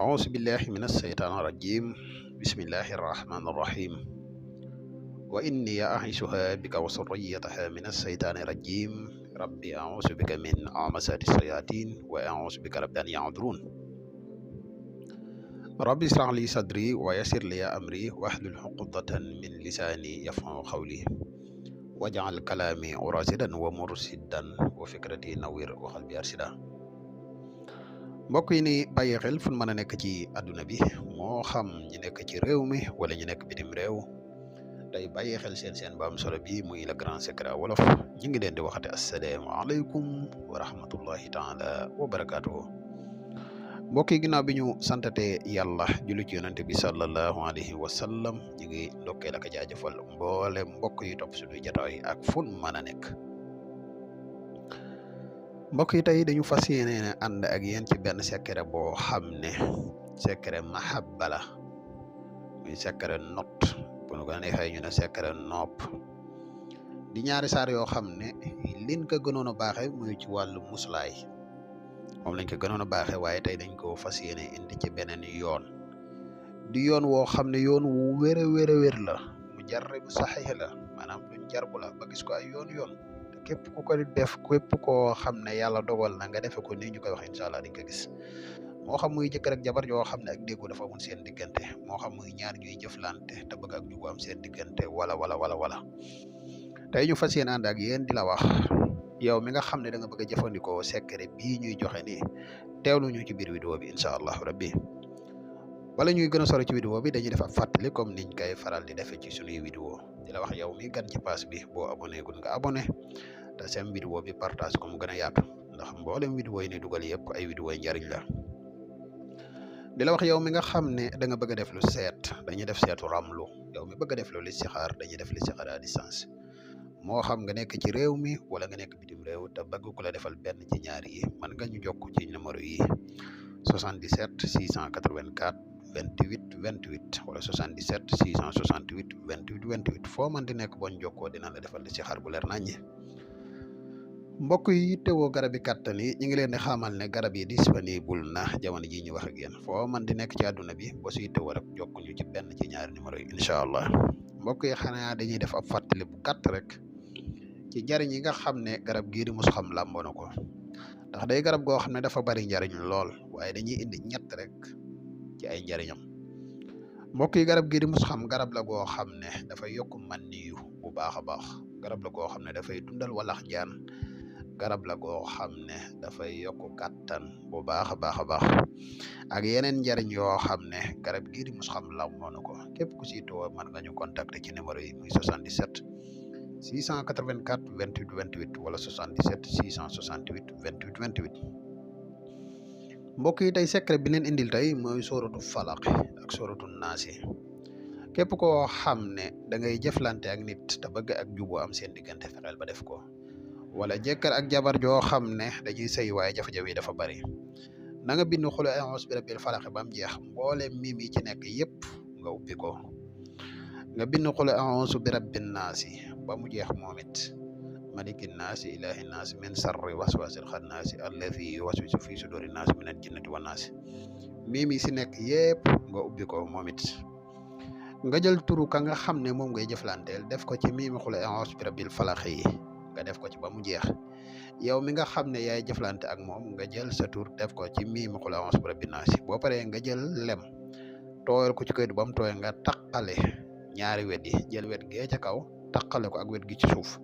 أعوذ بالله من الشيطان الرجيم بسم الله الرحمن الرحيم وإني أعيشها بك وذريتها من الشيطان الرجيم ربي أعوذ بك من همزات الشياطين وأعوذ بك رب أن يحضرون ربي اشرح لي صدري ويسر لي أمري واحلل عقدة من لساني يفقهوا قولي واجعل كلامي راشدا ومرشدا وفكرتي نوير وقلبي أرشدا mbokk yi ni bàyyi xel fu mën a nekk ci àdduna bi moo xam ñi nekk ci réew mi wala ñu nekk bitim réew tey bàyyi xel seen ba am solo bi muy le grand secret wolof ñu ngi leen di waxate asalaamaaleykum wa rahmatullahi taala wa barakaatuhu mbokk yi ginnaaw bi ñu santate yàlla julli ci yonante bi sallallahu alayhi wa sallam ñu ngi ndokkeel ak jaajëfal mboole mbokk yi topp suñuy jataay ak fun mën a nekk mbokk yi tey dañu fas yéene ànd ak yéen ci benn secret boo xam ne secret mahabba la muy secret not bu nu ko neexee ñu ne secret nopp di ñaari saar yoo xam ne liñ ko gënoon a baaxe muy ci wàllu muslaay moom lañ ko gënoon a baaxe waaye tey dañ ko fas yéene indi ci beneen yoon di yoon woo xam ne yoon wu wér a wér la mu jar bu saxiix la maanaam luñ jar bu la ba gis ko ay yoon képp ku ko def képp koo xam ne yàlla dogal na nga defe ko nii ñu koy wax incha allah di nga ko gis moo xam muy jëkkër ak jabar yoo xam ne ak déggu dafa amul seen diggante moo xam muy ñaar ñuy jëflante te bëgg ak ñu am seen diggante wala tey ñu fas yéene ànd ak yéen di la wax yow mi nga xam ne da nga bëgg a jëfandikoo secret bii ñuy joxe nii teewlu ñu ci biir vidéo bi incha allah rabbi wala ñuy gën a sori ci vidéo bi dañuy def ab fàttali comme niñ koy faral di defee ci suñuy vidéo di la wax yow mi gan ci page bi boo abonné gun nga abonné te seen vidéo bi partage ko mu gën a yaatu ndax mboolem vidéo yi ni dugal yëpp ay vidéo yi njariñ la di la wax yow mi nga xam ne da nga bëgg a def lu seet dañuy def seetu ramlu yow mi bëgg a def lu listixaar dañuy def listixaar à distance moo xam nga nekk ci réew mi wala nga nekk bitim réew te bëgg ku la defal benn ci ñaari yi mën nga ñu jokk ci numéro yi 77 684 28 28 wala 77 668 28 28 foo mën di nekk boo ñu jokkoo dina la defal listixaar bu leer naññi mbokk yi teewoo garab yi kàttan yi ñu ngi leen di xamal ne garab yi disponible na jamono ji ñu wax ak yéen foo man di nekk ci àdduna bi boo siy teewoo rek jokk ñu ci benn ci ñaari numéro yi incha allah mbokk yi xanaa dañuy def ab fàttali bu gàtt rek ci njariñ yi nga xam ne garab gii di mus xam làmboo na ko ndax day garab goo xam ne dafa bari njariñ lool waaye dañuy indi ñett rek ci ay njariñam mbokk yi garab gii di mus xam garab la goo xam ne dafay yokk maniyu bu baax a baax garab la goo xam ne dafay dundal walax njaan garab la goo xam ne dafay yokk kàttan bu baax a baax ak yeneen njariñ yoo xam ne garab gii di mus xam làmboo na ko képp ku si too mën nga ñu contacter ci numéro yi muy 77 684 28 28 wala 77 668 28 28 mbokk yi tey secret bi leen indil tey mooy sóoratu falaq ak sóoratu naasi képp koo xam ne da ngay jëflante ak nit te bëgg ak juboo am seen diggante fexeel ba def ko wala jëkkër ak jabar joo xam ne dañuy sëy waaye jafe-jafe yi dafa bari na nga bind xul a'uuzu bi rabbil falaq ba mu jeex mboole mim yi ci nekk yëpp nga ubbi ko nga bind xul a'uuzu bi rabbin naasi ba mu jeex moom it malikin naasi ilahi naasi min sarri waswasil xannaasi allazi yuwaswisu fi suduri naasi minal jinnati wan naasi mim yi si nekk yëpp nga ubbi ko moom it nga jël turu ka nga xam ne moom ngay jëflanteel def ko ci mimi xul a'uuzu bi rabbil falaq yi nga def ko ci ba mu jeex yow mi nga xam ne yaay jëflante ak moom nga jël sa tur def ko ci mimi xul a'uuzu bi rabbin naasi boo paree nga jël lem tooyal ko ci këyit ba mu tooy nga taqale ñaari wet yi jël wet gee ca kaw taqale ko ak wet gi ci suuf